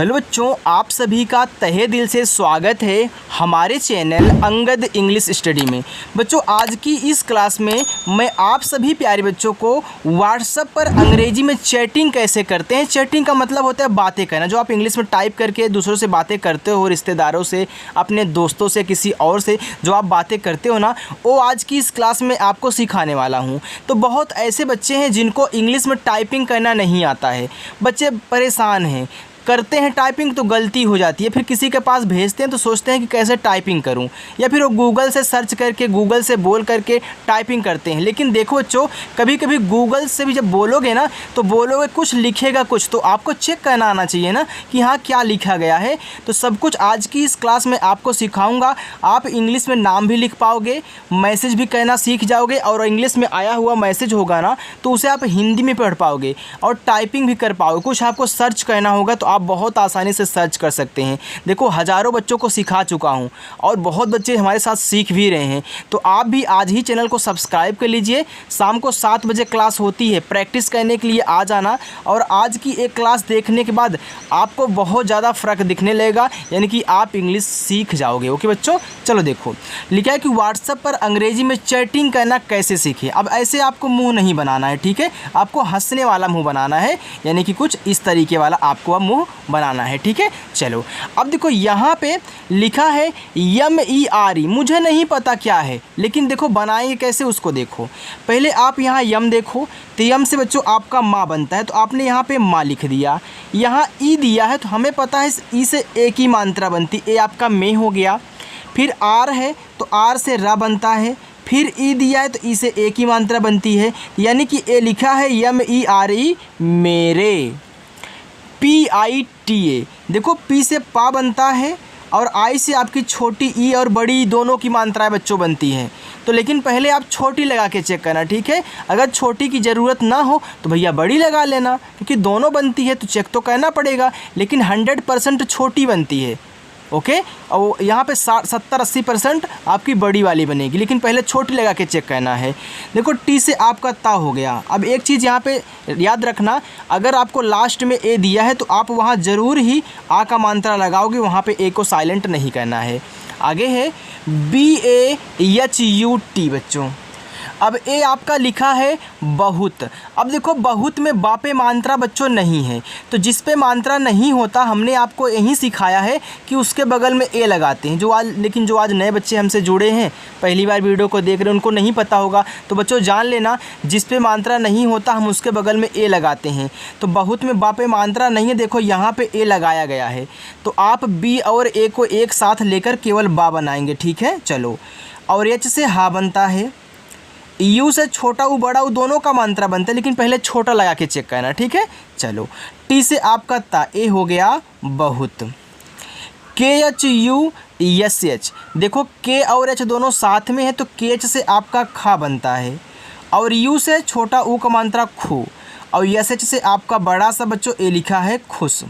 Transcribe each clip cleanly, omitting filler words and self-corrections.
Hello बच्चों, आप सभी का तहे दिल से स्वागत है हमारे चैनल अंगद इंग्लिश स्टडी में। बच्चों, आज की इस क्लास में मैं आप सभी प्यारे बच्चों को व्हाट्सएप पर अंग्रेजी में चैटिंग कैसे करते हैं। चैटिंग का मतलब होता है बातें करना, जो आप इंग्लिश में टाइप करके दूसरों से बातें करते हो, रिश्तेदारों से, अपने दोस्तों से, किसी और से जो आप बातें करते हो ना, वो आज की इस क्लास में आपको सिखाने वाला हूँ। तो बहुत ऐसे बच्चे हैं जिनको इंग्लिश में टाइपिंग करना नहीं आता है। बच्चे परेशान हैं, करते हैं टाइपिंग तो गलती हो जाती है, फिर किसी के पास भेजते हैं तो सोचते हैं कि कैसे टाइपिंग करूं, या फिर वो गूगल से सर्च करके, गूगल से बोल करके टाइपिंग करते हैं। लेकिन देखो बच्चों, कभी कभी गूगल से भी जब बोलोगे ना तो बोलोगे कुछ, लिखेगा कुछ, तो आपको चेक करना आना चाहिए ना कि हाँ क्या लिखा गया है। तो सब कुछ आज की इस क्लास में आपको सिखाऊँगा। आप इंग्लिश में नाम भी लिख पाओगे, मैसेज भी कहना सीख जाओगे, और इंग्लिश में आया हुआ मैसेज होगा ना तो उसे आप हिंदी में पढ़ पाओगे और टाइपिंग भी कर पाओगे। कुछ आपको सर्च करना होगा तो आप बहुत आसानी से सर्च कर सकते हैं। देखो, हज़ारों बच्चों को सिखा चुका हूं और बहुत बच्चे हमारे साथ सीख भी रहे हैं। तो आप भी आज ही चैनल को सब्सक्राइब कर लीजिए। शाम को 7 बजे क्लास होती है, प्रैक्टिस करने के लिए आ जाना। और आज की एक क्लास देखने के बाद आपको बहुत ज़्यादा फ़र्क दिखने लगेगा, यानी कि आप इंग्लिश सीख जाओगे। ओके बच्चों, चलो देखो, लिखा है कि व्हाट्सएप पर अंग्रेजी में चैटिंग करना कैसे सीखें। अब ऐसे आपको मुँह नहीं बनाना है, ठीक है, आपको हंसने वाला मुँह बनाना है, यानी कि कुछ इस तरीके वाला आपको अब मुँह बनाना है, ठीक है। चलो अब देखो, यहाँ पे लिखा है MERE, मुझे नहीं पता क्या है, लेकिन देखो बनाएंगे कैसे उसको देखो। पहले आप यहाँ यम देखो, तो यम से बच्चों आपका माँ बनता है, तो आपने यहाँ पे माँ लिख दिया। यहाँ ई दिया है तो हमें पता है ई से एक ही मात्रा बनती, ए आपका में हो गया। फिर आर है तो आर से रा बनता है। फिर ई दिया है तो ई से एक ही मात्रा बनती है, यानी कि ए लिखा है MERE, मेरे। PITA, देखो पी से पा बनता है और आई से आपकी छोटी ई और बड़ी दोनों की मात्राएं बच्चों बनती हैं। तो लेकिन पहले आप छोटी लगा के चेक करना, ठीक है। अगर छोटी की ज़रूरत ना हो तो भैया बड़ी लगा लेना, क्योंकि दोनों बनती है तो चेक तो करना पड़ेगा, लेकिन 100% छोटी बनती है। ओके, और यहाँ पे 70-80% आपकी बड़ी वाली बनेगी, लेकिन पहले छोटी लगा के चेक करना है। देखो टी से आपका ता हो गया। अब एक चीज़ यहाँ पे याद रखना, अगर आपको लास्ट में ए दिया है तो आप वहाँ ज़रूर ही आ का मात्रा लगाओगे, वहाँ पे ए को साइलेंट नहीं करना है। आगे है BAHUT बच्चों। अब ए आपका लिखा है बहुत। अब देखो, बहुत में बापे मात्रा बच्चों नहीं है, तो जिस पे मात्रा नहीं होता हमने आपको यही सिखाया है कि उसके बगल में ए लगाते हैं। लेकिन जो आज नए बच्चे हमसे जुड़े हैं, पहली बार वीडियो को देख रहे हैं, उनको नहीं पता होगा। तो बच्चों जान लेना, जिस पे मात्रा नहीं होता हम उसके बगल में ए लगाते हैं। तो बहुत में बापे मात्रा नहीं है, देखो यहाँ पे ए लगाया गया है, तो आप बी और ए को एक साथ लेकर केवल बा बनाएंगे, ठीक है। चलो, और एच से हा बनता है। यू से छोटा ऊ बड़ा ऊ दोनों का मात्रा बनता है, लेकिन पहले छोटा लगा के चेक करना, ठीक है। चलो, टी से आपका ता, ए हो गया बहुत। KHUSH, देखो के और एच दोनों साथ में है तो KH से आपका खा बनता है, और यू से छोटा ऊ का मात्रा खू, और SH से आपका बड़ा सा बच्चों ए लिखा है खुश।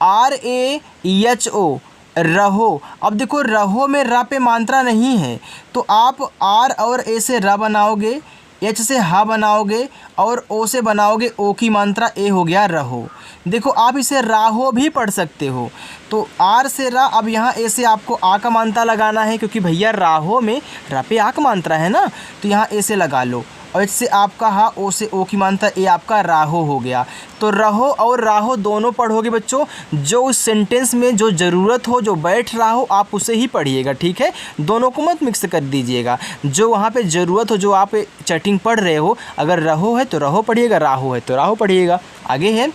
RAHO, रहो। अब देखो, रहो में रा पे मात्रा नहीं है, तो आप आर और ए से रा बनाओगे, एच से हा बनाओगे, और ओ से बनाओगे ओ की मात्रा, ए हो गया रहो। देखो, आप इसे राहो भी पढ़ सकते हो। तो आर से रा, अब यहाँ ए से आपको आ का मात्रा लगाना है, क्योंकि भैया राहो में रा पे आ का मात्रा है ना, तो यहाँ ए से लगा लो, और एच से आपका हा, ओ से ओ की मात्रा, ए आपका राहो हो गया। तो रहो और राहो दोनों पढ़ोगे बच्चों, जो उस सेंटेंस में जो ज़रूरत हो, जो बैठ रहा हो, आप उसे ही पढ़िएगा, ठीक है। दोनों को मत मिक्स कर दीजिएगा। जो वहाँ पे ज़रूरत हो, जो आप चैटिंग पढ़ रहे हो, अगर रहो है तो रहो पढ़िएगा, राहो है तो राहो पढ़िएगा। आगे है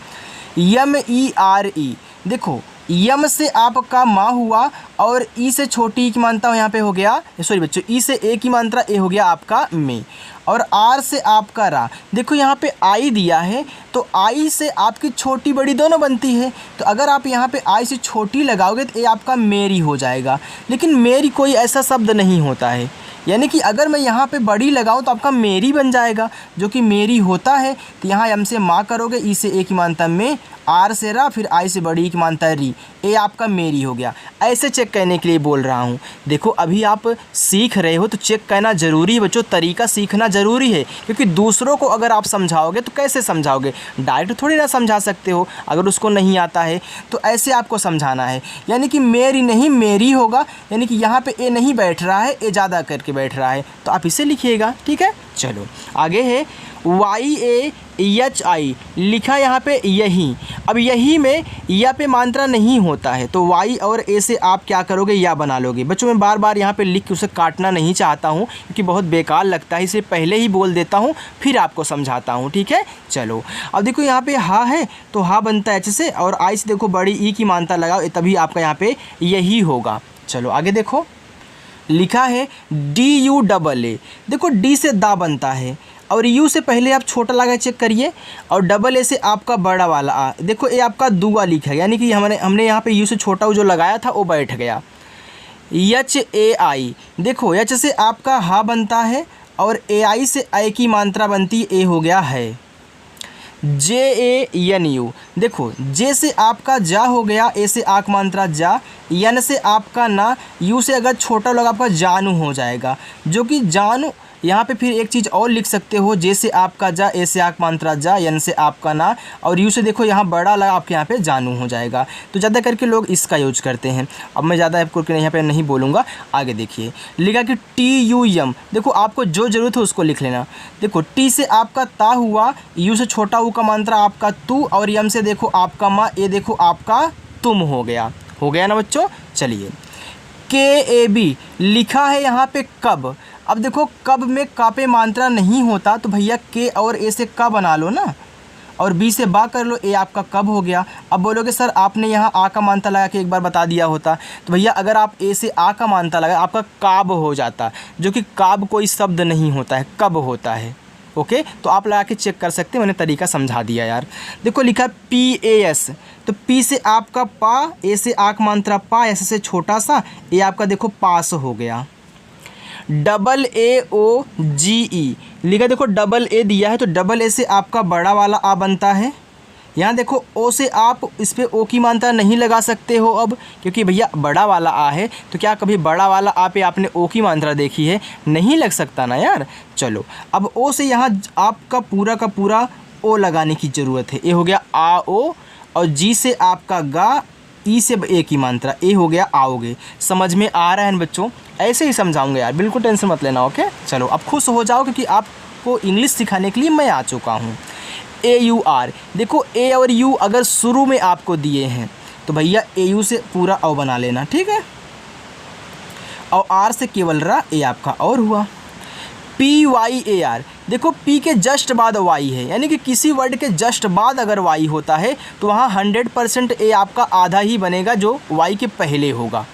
MERE, देखो यम से आपका माँ हुआ, और ई से छोटी ई की मात्रा यहाँ पे हो गया, सॉरी बच्चों, ई से ए की मात्रा ए हो गया आपका में, और आर से आपका रा। देखो यहाँ पे आई दिया है, तो आई से आपकी छोटी बड़ी दोनों बनती है, तो अगर आप यहाँ पे आई से छोटी लगाओगे तो ये आपका मेरी हो जाएगा। लेकिन मेरी कोई ऐसा शब्द नहीं होता है, यानी कि अगर मैं यहाँ पे बड़ी लगाऊँ तो आपका मेरी बन जाएगा, जो कि मेरी होता है। तो यहाँ एम से माँ करोगे, ई से ए की मात्रा में, आर से रा, फिर आई से बड़ी की मानता है री, ए आपका मेरी हो गया। ऐसे चेक करने के लिए बोल रहा हूँ। देखो अभी आप सीख रहे हो तो चेक करना ज़रूरी है बच्चों, तरीका सीखना ज़रूरी है, क्योंकि दूसरों को अगर आप समझाओगे तो कैसे समझाओगे, डायरेक्ट थोड़ी ना समझा सकते हो। अगर उसको नहीं आता है तो ऐसे आपको समझाना है, यानी कि मेरी नहीं मेरी होगा, यानी कि यहाँ पे ए नहीं बैठ रहा है, ए ज़्यादा करके बैठ रहा है, तो आप इसे लिखिएगा। ठीक है, चलो आगे है YAHI, लिखा यहाँ पे यही। अब यही में या पे मात्रा नहीं होता है तो वाई और ए से आप क्या करोगे, या बना लोगे। बच्चों मैं बार बार यहाँ पे लिख के उसे काटना नहीं चाहता हूँ क्योंकि बहुत बेकार लगता है, इसे पहले ही बोल देता हूँ फिर आपको समझाता हूँ। ठीक है, चलो अब देखो यहाँ पे हा है तो हा बनता है एच से, और आई से देखो बड़ी ई की मात्रा लगाओ, तभी आपका यहाँ पे यही होगा। चलो आगे देखो, लिखा है DUAA। देखो डी से दा बनता है, और यू से पहले आप छोटा लगा चेक करिए, और डबल ए से आपका बड़ा वाला आ। देखो ए आपका दुआ लिखा है, यानी कि हमने यहाँ पे यू से छोटा जो लगाया था वो बैठ गया। HAI, देखो एच से आपका हा बनता है, और AI से आई की मात्रा बनती ए हो गया है। JANU, देखो जे से आपका जा हो गया, ए से आक मात्रा जा, यन से आपका ना, यू से अगर छोटा लगा आपका जानू हो जाएगा, जो कि जानू। यहाँ पे फिर एक चीज़ और लिख सकते हो, जे से आपका जा, ए से आक मात्रा जा, यन से आपका ना, और यू से देखो यहाँ बड़ा लगा आपके यहाँ पे जानू हो जाएगा। तो ज़्यादा करके लोग इसका यूज करते हैं। अब मैं ज़्यादा आपको यहाँ पे नहीं बोलूँगा। आगे देखिए, लिखा कि TUM, देखो आपको जो ज़रूरत है उसको लिख लेना। देखो टी से आपका ता हुआ, यू से छोटा ऊ का मात्रा आपका तू, और यम से देखो आपका माँ, ए देखो आपका तुम हो गया ना बच्चों। चलिए KAB, लिखा है यहाँ पे कब। अब देखो कब में का पे मात्रा नहीं होता तो भैया के और ए से का बना लो ना, और बी से बा कर लो, ए आपका कब हो गया। अब बोलोगे सर आपने यहाँ आ का मात्रा लगा के एक बार बता दिया होता, तो भैया अगर आप ए से आ का मात्रा लगा आपका काब हो जाता, जो कि काब कोई शब्द नहीं होता है, कब होता है। ओके, तो आप लगा के चेक कर सकते हैं, मैंने तरीका समझा दिया यार। देखो लिखा PAS, तो पी से आपका पा, ए से आक मात्रा पा, ऐसे से छोटा सा, ए आपका देखो पास हो गया। AAOGE, लिखा देखो डबल ए दिया है तो डबल ए से आपका बड़ा वाला आ बनता है। यहाँ देखो ओ से आप इस पर ओ की मात्रा नहीं लगा सकते हो अब, क्योंकि भैया बड़ा वाला आ है, तो क्या कभी बड़ा वाला आ पे आपने ओ की मात्रा देखी है, नहीं लग सकता ना यार। चलो अब ओ से यहाँ आपका पूरा का पूरा ओ लगाने की ज़रूरत है। ए हो गया आ ओ, और जी से आपका गा, ई से ए की मात्रा, ए हो गया आओगे। समझ में आ रहा है बच्चों, ऐसे ही समझाऊंगा यार, बिल्कुल टेंशन मत लेना। ओके, चलो अब खुश हो जाओ क्योंकि आपको इंग्लिश सिखाने के लिए मैं आ चुका हूँ। AUR, देखो ए और यू अगर शुरू में आपको दिए हैं तो भैया AU से पूरा औ बना लेना, ठीक है, और आर से केवल रा, ए आपका और हुआ। PYAR, देखो पी के जस्ट बाद वाई है, यानी कि किसी वर्ड के जस्ट बाद अगर वाई होता है तो वहाँ 100% ए आपका आधा ही बनेगा जो वाई के पहले होगा।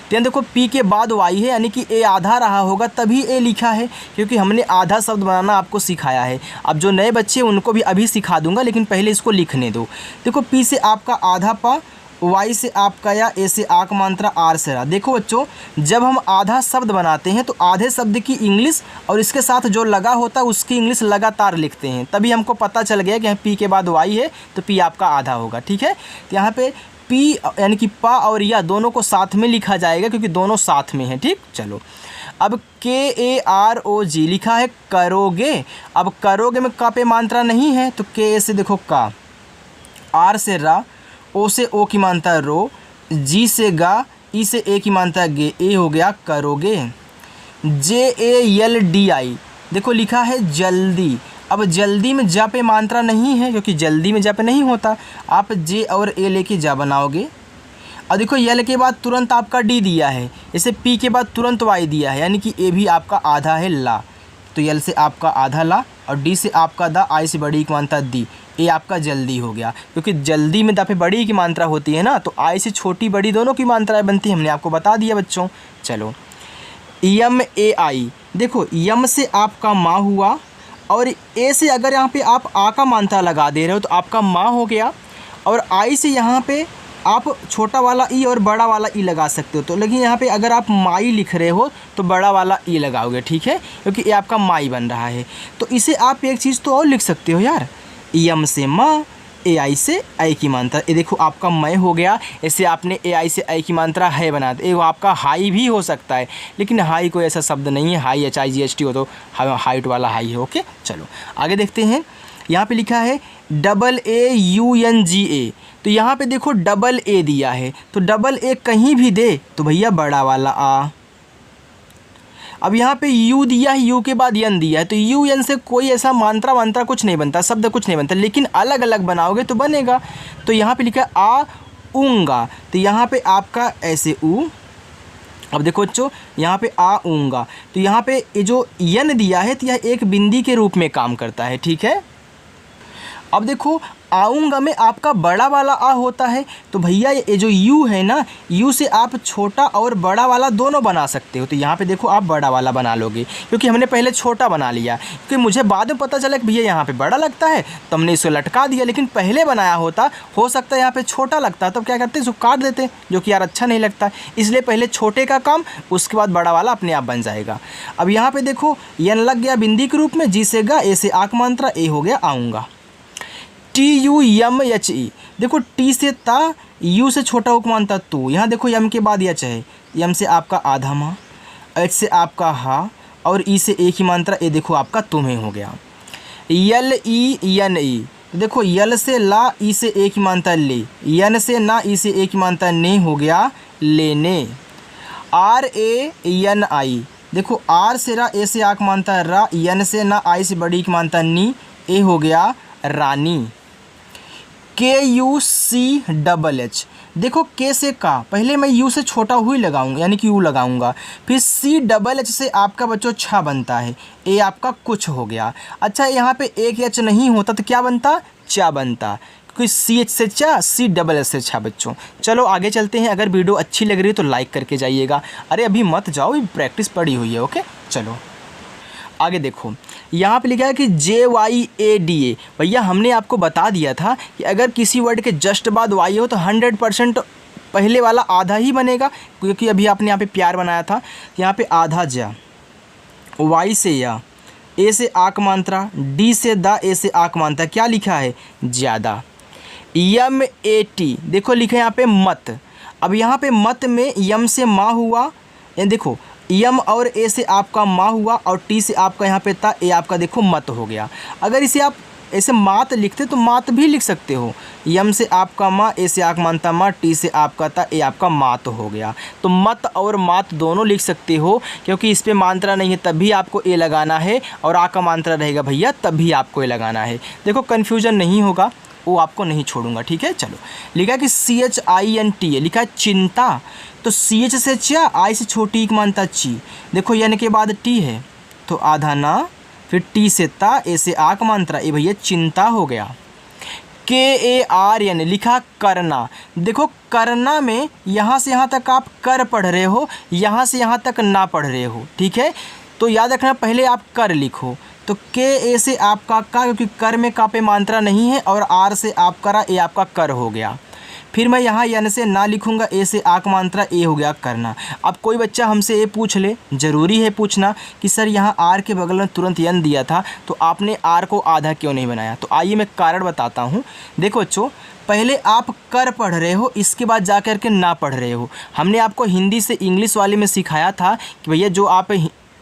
तो देखो पी के बाद वाई है, यानी कि ए आधा रहा होगा तभी ए लिखा है, क्योंकि हमने आधा शब्द बनाना आपको सिखाया है। अब जो नए बच्चे उनको भी अभी सिखा दूंगा, लेकिन पहले इसको लिखने दो। देखो पी से आपका आधा पा, वाई से आपका या, ए से आक मात्रा, आर से रा। देखो बच्चों जब हम आधा शब्द बनाते हैं तो आधे शब्द की इंग्लिश और इसके साथ जो लगा होता है उसकी इंग्लिश लगातार लिखते हैं, तभी हमको पता चल गया कि पी के बाद वाई है तो पी आपका आधा होगा। ठीक है, तो यहाँ पे पी यानी कि पा और या दोनों को साथ में लिखा जाएगा क्योंकि दोनों साथ में हैं। ठीक, चलो अब KAROG लिखा है करोगे। अब करोगे में का पे मात्रा नहीं है तो के से देखो का, आर से रा, ओ से ओ की मात्रा रो, जी से गा, ई से ए की मात्रा गे, ए हो गया करोगे। JALDI, देखो लिखा है जल्दी। अब जल्दी में जा पे मात्रा नहीं है क्योंकि जल्दी में जा पे नहीं होता, आप जे और ए लेके जा बनाओगे। और देखो यल के बाद तुरंत आपका डी दिया है, जैसे पी के बाद तुरंत वाई दिया है, यानी कि ए भी आपका आधा है ला, तो यल से आपका आधा ला, और डी से आपका दा, आई से बड़ी की मात्रा दी, ए आपका जल्दी हो गया। क्योंकि जल्दी में दा पे बड़ी की मात्रा होती है ना, तो आई से छोटी बड़ी दोनों की मात्राएं बनती है, हमने आपको बता दिया बच्चों। चलो YAI, देखो यम से आपका माँ हुआ, और ए से अगर यहाँ पे आप आ का मात्रा लगा दे रहे हो तो आपका माँ हो गया, और आई से यहाँ पे आप छोटा वाला ई और बड़ा वाला ई लगा सकते हो। तो लेकिन यहाँ पे अगर आप माई लिख रहे हो तो बड़ा वाला ई लगाओगे, ठीक है, क्योंकि ये आपका माई बन रहा है। तो इसे आप एक चीज़ तो और लिख सकते हो यार, यम से माँ, ए आई से आई की मात्रा। ये देखो आपका मैं हो गया, ऐसे आपने ए आई से आई की मात्रा है बना दी। वो आपका हाई भी हो सकता है, लेकिन हाई कोई ऐसा शब्द नहीं है। हाई HIGHT हो तो हाइट वाला हाई है। ओके चलो आगे देखते हैं। यहाँ पे लिखा है AAUNGA, तो यहाँ पे देखो डबल ए दिया है, तो डबल ए कहीं भी दे तो भैया बड़ा वाला आ। अब यहाँ पे यू दिया है, यू के बाद यन दिया है, तो यू यन से कोई ऐसा मात्रा कुछ नहीं बनता, शब्द कुछ नहीं बनता, लेकिन अलग अलग बनाओगे तो बनेगा। तो यहाँ पे लिखा है आ ऊँगा, तो यहाँ पे आपका ऐसे ऊ। अब देखो बच्चों यहाँ पे आ ऊँगा, तो यहाँ पे ये जो यन दिया है तो यह एक बिंदी के रूप में काम करता है। ठीक है, अब देखो आऊँगा में आपका बड़ा वाला आ होता है, तो भैया ये जो यू है ना, यू से आप छोटा और बड़ा वाला दोनों बना सकते हो। तो यहाँ पे देखो आप बड़ा वाला बना लोगे, क्योंकि हमने पहले छोटा बना लिया, क्योंकि मुझे बाद में पता चला कि भैया यहाँ पे बड़ा लगता है तो हमने इसको लटका दिया, लेकिन पहले बनाया होता हो सकता है यहाँ पे छोटा लगता, तो क्या करते इसको काट देते, जो कि यार अच्छा नहीं लगता। इसलिए पहले छोटे का काम, उसके बाद बड़ा वाला अपने आप बन जाएगा। अब यहाँ पर देखो यन लग गया बिंदी के रूप में, जी से गा, ए से आक मात्रा, ए हो गया आऊँगा। TUMHE, देखो टी से ता, यू से छोटा उक मानता तू, यहाँ देखो यम के बाद यच है, यम से आपका आधा माँ, एच से आपका हा, और ई से एक ही मात्रा, ए देखो आपका तुम्हें हो गया। LENE, देखो यल से ला, ई से एक ही मात्रा ले, यन से ना, ई से एक ही मात्रा ने, हो गया लेने। RANI, देखो आर से रा, ए से आक मानता रा, यन से ना, आई से बड़ी की मानता नी, ए हो गया रानी। KUCHH, देखो के से का, पहले मैं यू से छोटा हुई लगाऊंगा, यानी कि यू लगाऊंगा, फिर CHH से आपका बच्चों छा बनता है, ए आपका कुछ हो गया। अच्छा यहाँ पे एक एच नहीं होता तो क्या बनता, चा बनता, क्योंकि CH से चा, CHH से छा बच्चों। चलो आगे चलते हैं। अगर वीडियो अच्छी लग रही है तो लाइक करके जाइएगा। अरे अभी मत जाओ, प्रैक्टिस पड़ी हुई है। ओके चलो आगे देखो, यहाँ पे लिखा है कि JYADA, भैया हमने आपको बता दिया था कि अगर किसी वर्ड के जस्ट बाद वाई हो तो 100% पहले वाला आधा ही बनेगा, क्योंकि अभी आपने यहाँ पे प्यार बनाया था। यहाँ पे आधा जा, वाई से या, ए से आक मात्रा, डी से दा, ए से आक मात्रा, क्या लिखा है ज़्यादा। MAT, देखो लिखा है यहाँ पे मत। अब यहाँ पे मत में यम से माँ हुआ, ये देखो यम और ए से आपका माँ हुआ, और टी से आपका यहाँ पे था, ए आपका देखो मत हो गया। अगर इसे आप ऐसे मात लिखते तो मात भी लिख सकते हो, यम से आपका माँ, ए से आक मानता माँ, टी से आपका था, ए आपका मात हो गया। तो मत और मात दोनों लिख सकते हो, क्योंकि इस पर मात्रा नहीं है तब भी आपको ए लगाना है, और आ का मात्रा रहेगा भैया तब भी आपको ए लगाना है। देखो कन्फ्यूजन नहीं होगा, वो आपको नहीं छोड़ूंगा। ठीक है चलो, लिखा है कि CHINT है, लिखा है चिंता, तो CH से चा, आई से छोटी एक मानता ची, देखो यन के बाद टी है तो आधा ना, फिर टी से ता, ए से आक मात्रा, ए भैया चिंता हो गया। KARN, लिखा करना, देखो करना में यहाँ से यहाँ तक आप कर पढ़ रहे हो, यहाँ से यहाँ तक ना पढ़ रहे हो। ठीक है, तो याद रखना पहले आप कर लिखो, तो KA से आपका का, क्योंकि कर में का पे मात्रा नहीं है, और आर से आप करा, ए आपका कर हो गया। फिर मैं यहाँ यन से ना लिखूँगा, ए से आक मात्रा, ए हो गया करना। अब कोई बच्चा हमसे ये पूछ ले, ज़रूरी है पूछना कि सर यहाँ आर के बगल में तुरंत यन दिया था तो आपने आर को आधा क्यों नहीं बनाया। तो आइए मैं कारण बताता हूँ। देखो बच्चों, पहले आप कर पढ़ रहे हो, इसके बाद जा कर के ना पढ़ रहे हो। हमने आपको हिंदी से इंग्लिश वाले में सिखाया था कि भैया जो आप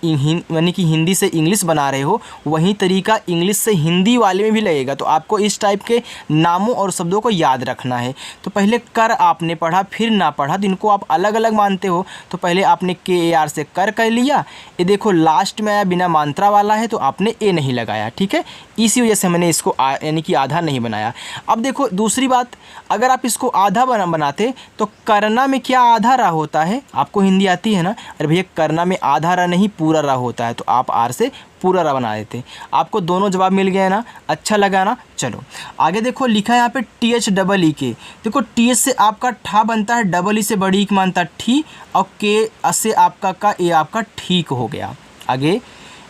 यानी कि हिंदी से इंग्लिश बना रहे हो, वही तरीका इंग्लिश से हिंदी वाले में भी लगेगा। तो आपको इस टाइप के नामों और शब्दों को याद रखना है। तो पहले कर आपने पढ़ा, फिर ना पढ़ा, तो इनको आप अलग अलग मानते हो। तो पहले आपने KAR से कर लिया, ये देखो लास्ट में आया बिना मात्रा वाला है तो आपने ए नहीं लगाया। ठीक है, इसी वजह से मैंने इसको यानी कि आधा नहीं बनाया। अब देखो दूसरी बात, अगर आप इसको आधा बनाते तो करना में क्या आधा रा होता है, आपको हिंदी आती है ना। अरे भैया करना में आधा रा नहीं पूरा रा होता है, तो आप आर से पूरा रा बना देते। आपको दोनों जवाब मिल गए ना, अच्छा लगा ना। चलो आगे देखो, लिखा है यहाँ पे THEE, देखो TH से आपका ठा बनता है, डबल ई से बड़ी एक मानता ठी, और के से आपका का, ए आपका ठीक हो गया। आगे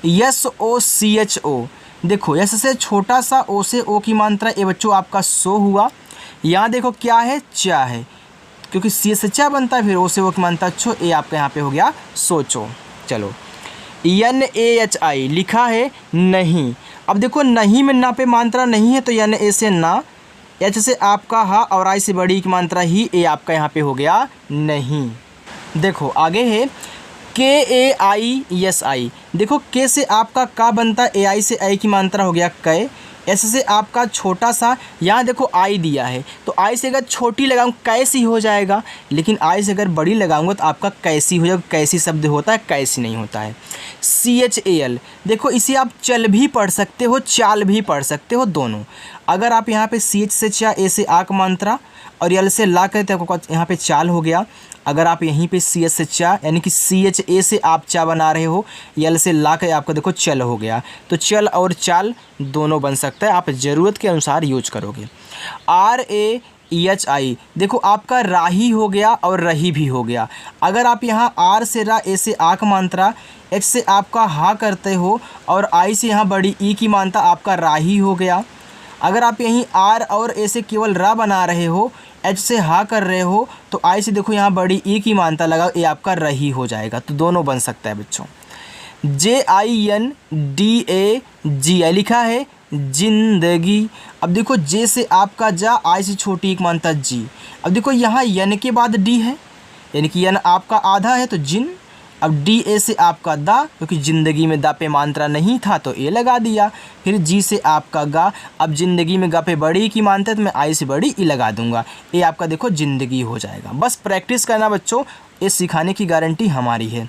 SOCHO, देखो एस से छोटा सा, ओ से ओ की मात्रा, ए बच्चों आपका सो हुआ। यहाँ देखो क्या है, चा है, क्योंकि सी से चा बनता है, फिर ओ से ओ की मात्रा छो, ए आपका यहाँ पे हो गया सोचो। चलो NAHI, लिखा है नहीं। अब देखो नहीं में ना पे मात्रा नहीं है, तो यानी ए से ना, एच से आपका हा और आई से बड़ी की मात्रा ही, ए आपका यहाँ पे हो गया नहीं। देखो आगे है के ए आई एस आई। देखो के से आपका का बनता, ए आई से आई की मात्रा हो गया कै, एस से आपका छोटा सा, यहाँ देखो आई दिया है तो आई से अगर छोटी लगाऊँ कैसी हो जाएगा, लेकिन आई से अगर बड़ी लगाऊंगा तो आपका कैसी हो जाएगा। कैसी शब्द होता है, कैसी नहीं होता है। सी एच ए एल, देखो इसे आप चल भी पढ़ सकते हो, चाल भी पढ़ सकते हो, दोनों। अगर आप यहाँ पे सी एच से चा, ए से आक मात्रा और यल से ला कहते हैं, आपको यहाँ पे चाल हो गया। अगर आप यहीं पे सी एच से चा यानी कि सी एच ए से आप चा बना रहे हो, यल से ला के आपका देखो चल हो गया। तो चल और चाल दोनों बन सकता है, आप ज़रूरत के अनुसार यूज करोगे। आर ए एच आई, देखो आपका राही हो गया और रही भी हो गया। अगर आप यहाँ आर से रा, ए से आक मात्रा, एच से आपका हा करते हो और आई से यहाँ बड़ी ई की मात्रा, आपका राही हो गया। अगर आप यहीं आर और ए से केवल रा बना रहे हो, एच से हा कर रहे हो, तो आई से देखो यहाँ बड़ी ई की मात्रा लगा, ये आपका रही हो जाएगा। तो दोनों बन सकता है बच्चों। जे आई एन डी ए जी आई लिखा है जिंदगी। अब देखो जे से आपका जा, आई से छोटी एक मात्रा जी। अब देखो यहाँ यन के बाद डी है, यानी कि यन आपका आधा है तो जिन। अब डी ए से आपका दा, क्योंकि ज़िंदगी में दा पे मात्रा नहीं था तो ए लगा दिया। फिर जी से आपका गा, अब ज़िंदगी में गा पे बड़ी की मात्रा है तो मैं आई से बड़ी ई लगा दूंगा, ए आपका देखो ज़िंदगी हो जाएगा। बस प्रैक्टिस करना बच्चों, ये सिखाने की गारंटी हमारी है।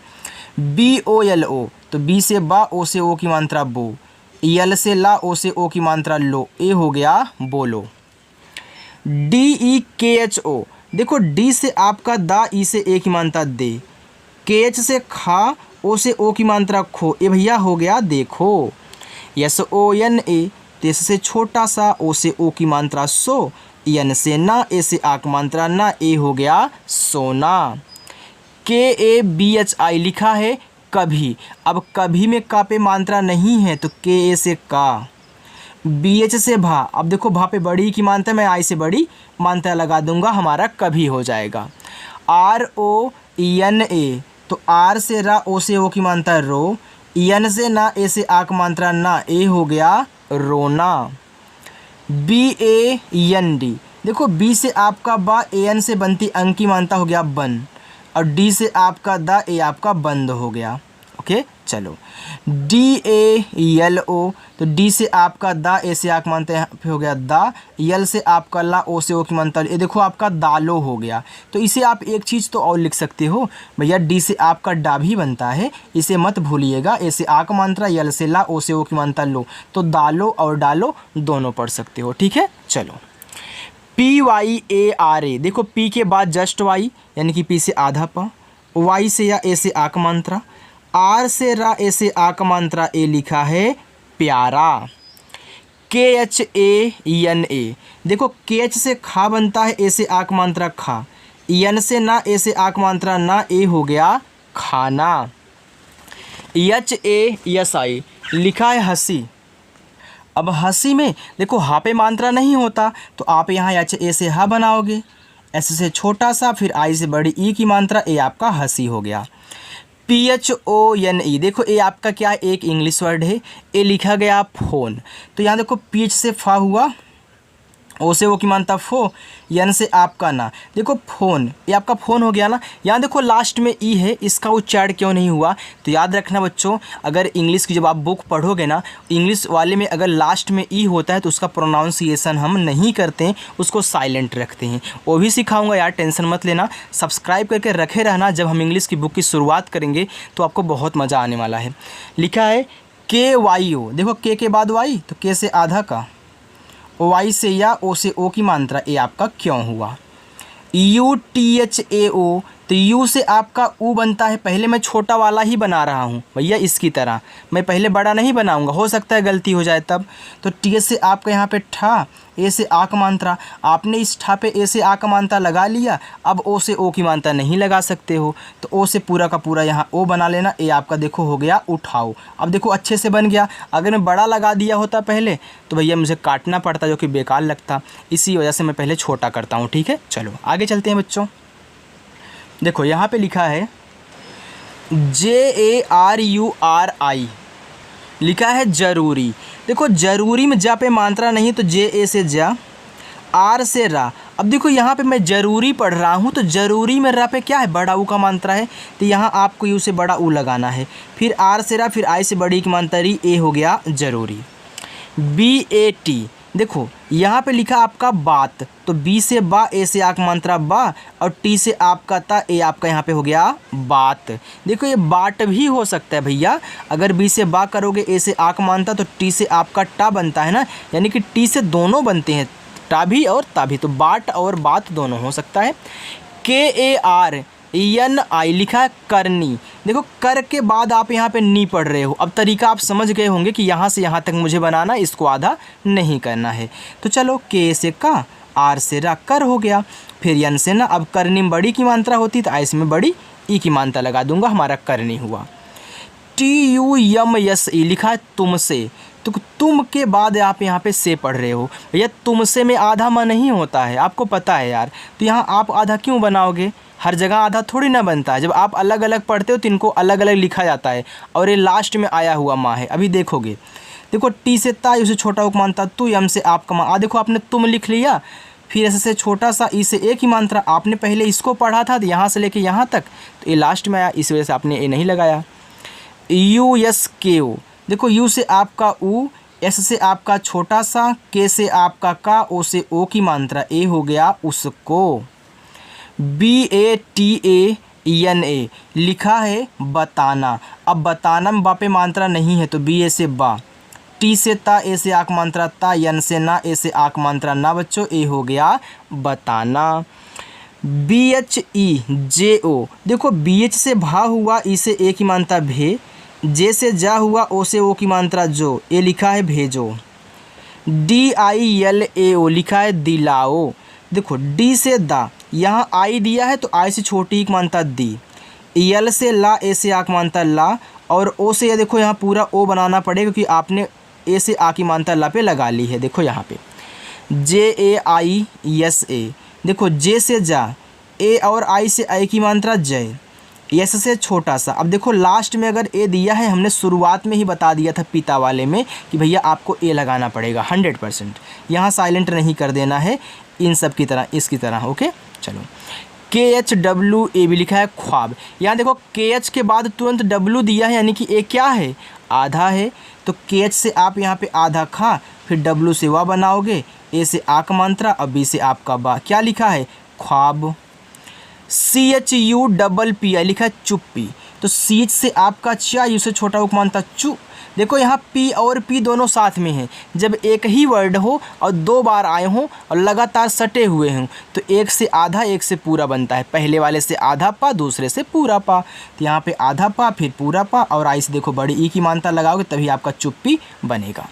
बी ओ एल ओ, तो बी से बा, ओ से ओ की मात्रा बो, यल से ला, ओ से ओ की मात्रा लो, ए हो गया बोलो। डी ई के एच ओ, देखो डी से आपका दा, ई से ए की मात्रा दे, के एच से खा, ओ से ओ की मात्रा खो, ए भैया हो गया देखो। यस ओ एन ए, तेस से छोटा सा, ओ से ओ की मात्रा सो, एन से ना, ए से आक मात्रा ना, ए हो गया सोना। के ए बी एच आई लिखा है कभी। अब कभी में का पे मात्रा नहीं है तो के ए से का। बी एच से भा, अब देखो भा पे बड़ी की मात्रा, मैं आई से बड़ी मात्रा लगा दूंगा, हमारा कभी हो जाएगा। आर ओ एन ए, तो आर से रा, ओ से ओ की मात्रा रो, एन से ना, ए से आक मात्रा ना, ए हो गया रोना। बी ए एन डी, देखो बी से आपका बा, ए एन से बनती अंक की मात्रा हो गया बन, और डी से आपका दा, ए आपका बंद हो गया। ओके चलो। डी ए यल ओ, तो डी से आपका दा, ए से आक मात्रा यहाँ पे हो गया दा, यल से आपका ला, ओ से ओ की मात्रा, ये देखो आपका दालो हो गया। तो इसे आप एक चीज़ तो और लिख सकते हो भैया, डी से आपका डा भी बनता है, इसे मत भूलिएगा। ए से आक मात्रा, यल से ला, ओ से ओ की मात्रा लो, तो दालो और डालो दोनों पढ़ सकते हो। ठीक है चलो। P Y A R A, देखो पी के बाद जस्ट वाई यानी कि पी से आधा पा, वाई से या ए से आक मात्रा, आर से रा, ए से आक मात्रा, ए लिखा है प्यारा। के एच ए एन ए, देखो के एच से खा बनता है, ए से आक मात्रा खा, एन से ना, ए से आक मात्रा ना, ए हो गया खाना। एच ए एस आई लिखा है हंसी। अब हंसी में देखो हा पे मात्रा नहीं होता तो आप यहाँ एच ए से हा बनाओगे, एस से छोटा सा, फिर आई से बड़ी ई की मात्रा, ए आपका हंसी हो गया। P H O N E, देखो ए आपका क्या है, एक इंग्लिश वर्ड है, ए लिखा गया फोन, तो यहाँ देखो पी एच से फा हुआ, ओ से ओ की मात्रा फो, एन से आपका ना, देखो फोन, ये आपका फ़ोन हो गया ना। यहाँ देखो लास्ट में ई है, इसका उच्चारण क्यों नहीं हुआ, तो याद रखना बच्चों, अगर इंग्लिश की जब आप बुक पढ़ोगे ना, इंग्लिश वाले में अगर लास्ट में ई होता है तो उसका प्रोनाउंसिएशन हम नहीं करते हैं, उसको साइलेंट रखते हैं। वो भी सिखाऊंगा यार, टेंशन मत लेना, सब्सक्राइब करके रखे रहना। जब हम इंग्लिश की बुक की शुरुआत करेंगे तो आपको बहुत मज़ा आने वाला है। लिखा है के वाई ओ, देखो के बाद वाई, तो के से आधा का, वाई से या, ओ से ओ की मात्रा, ए आपका क्यों हुआ। यू टी एच ए ओ, तो यू से आपका ऊ बनता है, पहले मैं छोटा वाला ही बना रहा हूँ भैया, इसकी तरह मैं पहले बड़ा नहीं बनाऊँगा, हो सकता है गलती हो जाए तब। तो टी से आपका यहाँ पे ठा, ए से आक मात्रा, आपने इस ठा पे ए से आक मात्रा लगा लिया, अब ओ से ओ की मात्रा नहीं लगा सकते हो, तो ओ से पूरा का पूरा यहाँ ओ बना लेना, ए आपका देखो हो गया उठाओ। अब देखो अच्छे से बन गया। अगर मैं बड़ा लगा दिया होता पहले तो भैया मुझे काटना पड़ता, जो कि बेकार लगता, इसी वजह से मैं पहले छोटा करता हूँ। ठीक है चलो आगे चलते हैं बच्चों। देखो यहाँ पे लिखा है JARURI, लिखा है जरूरी। देखो जरूरी में जा पे मात्रा नहीं तो जे ए से जा, आर से रा। अब देखो यहाँ पे मैं जरूरी पढ़ रहा हूँ तो जरूरी में रा पे क्या है, बड़ा ऊ का मात्रा है, तो यहाँ आपको यू से बड़ा ऊ लगाना है। फिर आर से रा, फिर आई से बड़ी की मात्रा री, ए हो गया जरूरी। बी ए टी, देखो यहाँ पे लिखा आपका बात, तो बी से बा, ए से आक मात्रा बा, और टी से आपका ता, ए आपका यहाँ पे हो गया बात। देखो ये बाट भी हो सकता है भैया, अगर बी से बा करोगे, ए से आक मानता, तो टी से आपका टा बनता है ना, यानी कि टी से दोनों बनते हैं, टा भी और ता भी, तो बाट और बात दोनों हो सकता है। के ए आर एन आई लिखा है करनी। देखो कर के बाद आप यहाँ पे नी पढ़ रहे हो, अब तरीका आप समझ गए होंगे कि यहाँ से यहाँ तक मुझे बनाना, इसको आधा नहीं करना है। तो चलो के से का, आर से रा, कर हो गया। फिर एन से ना, अब करनी में बड़ी की मात्रा होती तो आई में बड़ी ई की मात्रा लगा दूंगा, हमारा करनी हुआ। T U M S E लिखा है तुमसे, तो तुम के बाद आप यहाँ पे से पढ़ रहे हो भैया, तुमसे में आधा माँ नहीं होता है, आपको पता है यार, तो यहाँ आप आधा क्यों बनाओगे, हर जगह आधा थोड़ी ना बनता है, जब आप अलग अलग पढ़ते हो तो इनको अलग अलग लिखा जाता है, और ये लास्ट में आया हुआ माँ है। अभी देखोगे, देखो टी से ता, उसे छोटा उक मानता तू, यम से आपका माँ, देखो आपने तुम लिख लिया, फिर ऐसे से छोटा सा ई से ए की मात्रा, आपने पहले इसको पढ़ा था तो यहाँ से लेके यहाँ तक, तो ये लास्ट में आया, इस वजह से आपने ए नहीं लगाया। यू एस के ओ, देखो यू से आपका ऊ, एस से आपका छोटा सा, के से आपका का, ओ से ओ की मात्रा, ए हो गया उसको। B A T A N A लिखा है बताना। अब बताना में बापे मात्रा नहीं है तो बी ए से बा, टी से ता, ए से आक मात्रा ता, एन से ना, ए से आक मात्रा ना बच्चों, ए हो गया बताना। बी एच ई जे ओ, देखो बी एच से भा हुआ, ई से ए की मात्रा भे, जे से जा हुआ, ओ से ओ की मात्रा जो, ए लिखा है भेजो। डी आई एल ए ओ लिखा है दिलाओ। देखो डी से दा, यहाँ आई दिया है तो आई से छोटी एक मानता दी, यल से ला, ए से आक मानता ला, और ओ से ये देखो यहाँ पूरा ओ बनाना पड़ेगा क्योंकि आपने ए से आ की मानता ला पे लगा ली है। देखो यहाँ पे जे ए आई एस ए, देखो जे से जा, ए और आई से आई की मात्रा जय, यस से छोटा सा। अब देखो लास्ट में अगर ए दिया है, हमने शुरुआत में ही बता दिया था पिता वाले में कि भैया आपको ए लगाना पड़ेगा 100%, यहाँ साइलेंट नहीं कर देना है, इन सब की तरह, इसकी तरह। ओके चलो, के एच डब्ल्यू ए भी लिखा है ख्वाब। यहाँ देखो के एच के बाद तुरंत डब्ल्यू दिया है, यानी कि ए क्या है, आधा है, तो के एच से आप यहाँ पे आधा खा, फिर डब्ल्यू से वा बनाओगे, ए से आक मात्रा, अब बी से आपका बा, क्या लिखा है ख्वाब। C H U double P I लिखा है चुप्पी, तो सी एच से आपका चा, यू से छोटा उक मानता चु। देखो यहाँ पी और पी दोनों साथ में हैं, जब एक ही वर्ड हो और दो बार आए हों और लगातार सटे हुए हों तो एक से आधा एक से पूरा बनता है, पहले वाले से आधा पा, दूसरे से पूरा पा, तो यहाँ पे आधा पा फिर पूरा पा, और आई से देखो बड़ी ई की मात्रा लगाओगे तभी आपका चुप्पी बनेगा।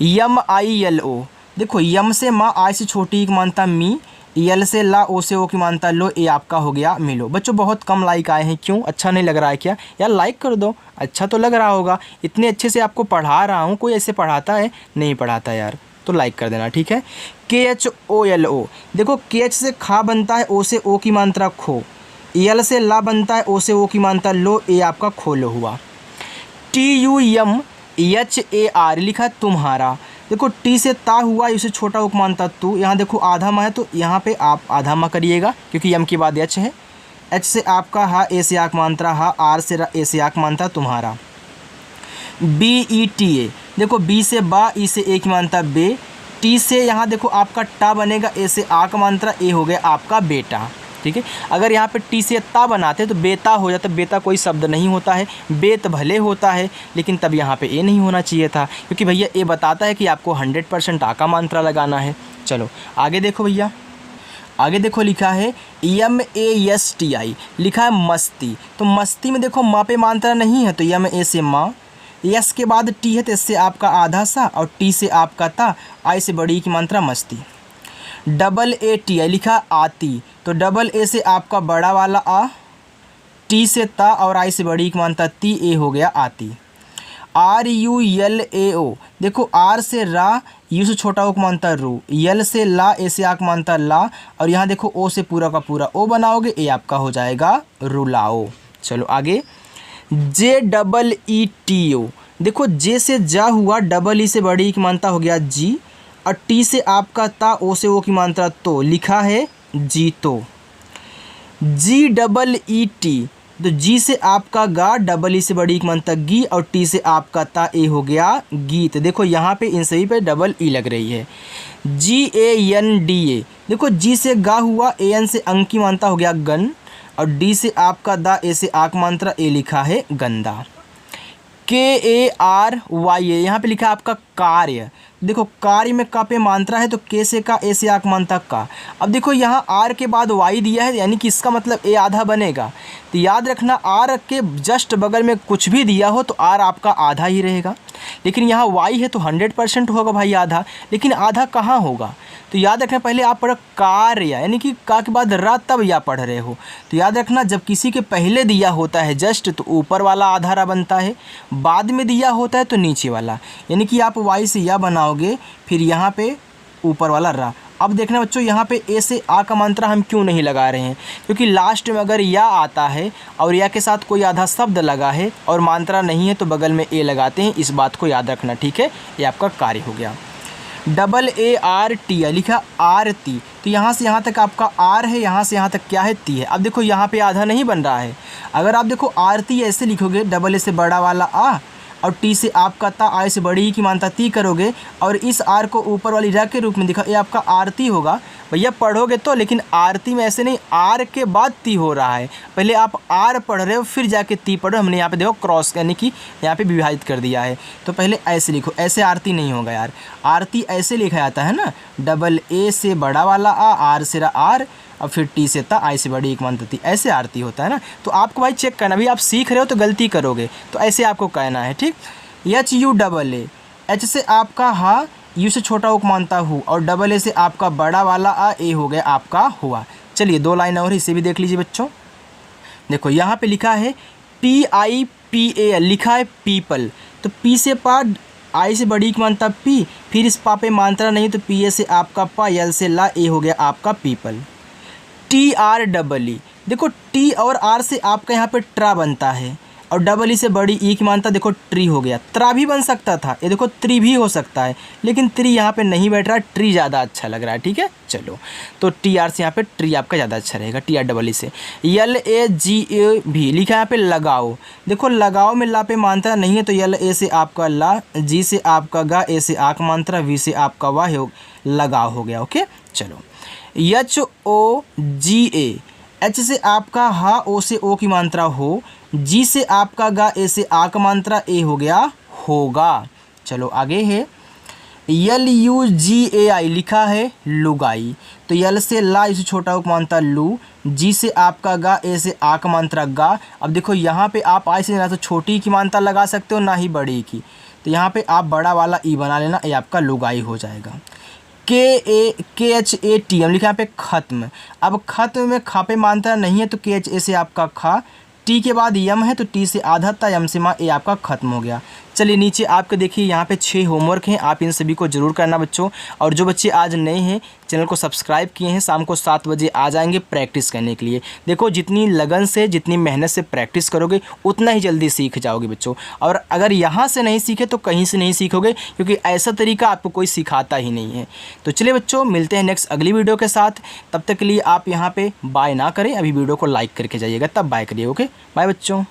यम आई एल ओ, देखो यम से माँ, आई से छोटी ई की मात्रा मी, यल से ला, ओ से ओ की मानता लो, ए आपका हो गया मिलो। बच्चों बहुत कम लाइक आए हैं, क्यों, अच्छा नहीं लग रहा है क्या यार, लाइक कर दो, अच्छा तो लग रहा होगा, इतने अच्छे से आपको पढ़ा रहा हूँ, कोई ऐसे पढ़ाता है नहीं पढ़ाता यार, तो लाइक कर देना ठीक है। के एच ओ एल ओ, देखो के एच से खा बनता है, ओ से ओ की मात्रा खो, यल से ला बनता है, ओ से ओ की मात्रा लो, ए आपका खोलो हुआ। T U M H A R लिखा तुम्हारा, देखो टी से ता हुआ, इसे छोटा उक मानता तू, यहाँ देखो आधा माँ है तो यहाँ पे आप आधा माँ करिएगा क्योंकि यम के बाद एच है, एच से आपका हा, ए से आक मात्रा हा, आर से ए से आक मानता तुम्हारा। बी ई टी ए, देखो बी से बा, ई से ए की मानता बे, टी से यहाँ देखो आपका टा बनेगा, ए से आक मात्रा, ए हो गया आपका बेटा, ठीक है। अगर यहाँ पे टी से ता बनाते तो बेता हो जाता, बेता कोई शब्द नहीं होता है, बेत भले होता है, लेकिन तब यहाँ पे ए नहीं होना चाहिए था क्योंकि भैया ए बताता है कि आपको 100% आ का मात्रा लगाना है। चलो आगे देखो भैया, आगे देखो लिखा है M A S T I, लिखा है मस्ती, तो मस्ती में देखो माँ पे मात्रा नहीं है तो एम ए से माँ, यस के बाद टी है तो इससे आपका आधा सा, और टी से आपका ता, आई से बड़ी की मात्रा मस्ती। डबल ए टी आई लिखा आती, तो डबल ए से आपका बड़ा वाला आ, टी से ता, और आई से बड़ी की मानता ती, ए हो गया आती। आर यू एल ए ओ, देखो आर से रा, यू से छोटा ओ को मानता रू, यल से ला, ए से आक मानता ला, और यहाँ देखो ओ से पूरा का पूरा ओ बनाओगे, ए आपका हो जाएगा रुलाओ। चलो आगे, जे डबल ई टी ओ, देखो जे से जा हुआ, डबल ई से बड़ी की मानता हो गया जी, और टी से आपका ता, ओ से ओ की मात्रा तो, लिखा है जीतो। जी डबल ई टी, तो जी से आपका गा, डबल ई से बड़ी की मात्रा गी, और टी से आपका ता, ए हो गया गीत। देखो यहाँ पे इन सभी पे डबल ई लग रही है। जी ए एन डी ए, देखो जी से गा हुआ, ए एन से अंक की मात्रा हो गया गन, और डी से आपका दा, ए से आक मात्रा, ए लिखा है गंदा। के ए आर वाई ए, यहाँ पे लिखा है आपका कार्य। देखो कार्य में का पे मात्रा है तो के से का, ए से आक मात्रा का। अब देखो यहाँ आर के बाद वाई दिया है, यानी कि इसका मतलब ए आधा बनेगा। तो याद रखना आर के जस्ट बगल में कुछ भी दिया हो तो आर आपका आधा ही रहेगा, लेकिन यहाँ वाई है तो 100% होगा भाई आधा, लेकिन आधा कहाँ होगा। तो याद रखना पहले आप पढ़ो कार्य, यानी कि का के बाद रा, तब या पढ़ रहे हो। तो याद रखना जब किसी के पहले दिया होता है जस्ट तो ऊपर वाला आधा रा बनता है, बाद में दिया होता है तो नीचे वाला, यानी कि आप वाई से या बनाओगे, फिर यहाँ पे ऊपर वाला रा। अब देखना बच्चों यहाँ पे ए से आ का मात्रा हम क्यों नहीं लगा रहे हैं, क्योंकि लास्ट में अगर या आता है और या के साथ कोई आधा शब्द लगा है और मात्रा नहीं है तो बगल में ए लगाते हैं, इस बात को याद रखना, ठीक है। ये आपका कार्य हो गया। डबल ए आर टी है, लिखा आरती, तो यहाँ से यहाँ तक आपका आर है, यहाँ से यहाँ तक क्या है ती है। अब देखो यहाँ पे आधा नहीं बन रहा है। अगर आप देखो आरती ऐसे लिखोगे, डबल ए से बड़ा वाला आ और टी से आपका ता, आय से बड़ी की मात्रा ती करोगे और इस आर को ऊपर वाली रा के रूप में दिखा, ये आपका आरती होगा। भैया पढ़ोगे तो, लेकिन आरती में ऐसे नहीं, आर के बाद ती हो रहा है, पहले आप आर पढ़ रहे हो फिर जाके ती पढ़ो। हमने यहाँ पे देखो क्रॉस यानी कि यहाँ पे विभाजित कर दिया है, तो पहले ऐसे लिखो, ऐसे आरती नहीं होगा यार। आरती ऐसे लिखा जाता है ना, डबल ए से बड़ा वाला आ, आर से आर, और फिर टी से ता, आई से बड़ी एक मात्रा ती, ऐसे आरती होता है ना। तो आपको भाई चेक करना, अभी आप सीख रहे हो तो गलती करोगे, तो ऐसे आपको कहना है, ठीक। H U double A, H से आपका हा, यू से छोटा उक मानता हूँ, और डबल ए से आपका बड़ा वाला आ, ए हो गया आपका हुआ। चलिए 2 लाइन और इसे भी देख लीजिए बच्चों। देखो यहाँ पे लिखा है P I P A L, लिखा है पीपल, तो पी से पा, आई से बड़ी की मात्रा पी, फिर इस पा पे मात्रा नहीं तो पी ए से आपका पा, यल से ला, ए हो गया आपका people. T R double E, देखो टी और आर से आपका यहाँ पे ट्रा बनता है, और डबल ई से बड़ी ई की मात्रा देखो ट्री हो गया। त्रा भी बन सकता था, ये देखो त्री भी हो सकता है, लेकिन त्री यहाँ पे नहीं बैठ रहा, ट्री ज़्यादा अच्छा लग रहा है, ठीक है। चलो तो टी आर से यहाँ पे ट्री आपका ज़्यादा अच्छा रहेगा, टी आर डबल ई से। यल ए जी ए भी, लिखा है यहाँ पे लगाओ, देखो लगाओ में ला पे मात्रा नहीं है तो यल ए से आपका ला, जी से आपका गा, ए से आक मात्रा, वी से आपका वाह हो, लगाओ हो गया, ओके। चलो एच ओ जी ए, एच से आपका हा, ओ से ओ की मात्रा हो, जी से आपका गा, ए से आ का मात्रा, ए हो गया होगा। चलो आगे है यल यू जी ए आई, लिखा है लुगाई, तो यल से ला, इसे छोटा उक मात्रा लू, जी से आपका गा, ए से आ का मात्रा गा। अब देखो यहाँ पे आप आई से ना तो छोटी की मात्रा लगा सकते हो ना ही बड़ी की, तो यहाँ पे आप बड़ा वाला ई बना लेना, ये आपका लुगाई हो जाएगा। के एच ए टी एम, लिखा यहाँ पे खत्म। अब खत्म में खा पे मात्रा नहीं है तो के एच ए से आपका खा, टी के बाद यम है तो टी से आधा था, यम से माँ, ए आपका खत्म हो गया। चलिए नीचे आपके देखिए यहाँ पे 6 होमवर्क हैं, आप इन सभी को जरूर करना बच्चों। और जो बच्चे आज नए हैं चैनल को सब्सक्राइब किए हैं, शाम को 7 बजे आ जाएंगे प्रैक्टिस करने के लिए। देखो जितनी लगन से, जितनी मेहनत से प्रैक्टिस करोगे उतना ही जल्दी सीख जाओगे बच्चों। और अगर यहाँ से नहीं सीखे तो कहीं से नहीं सीखोगे, क्योंकि ऐसा तरीका आपको कोई सिखाता ही नहीं है। तो चलिए बच्चों मिलते हैं नेक्स्ट अगली वीडियो के साथ, तब तक के लिए आप यहाँ पर बाय ना करें, अभी वीडियो को लाइक करके जाइएगा, तब बाय करिए, ओके। बाय बच्चों।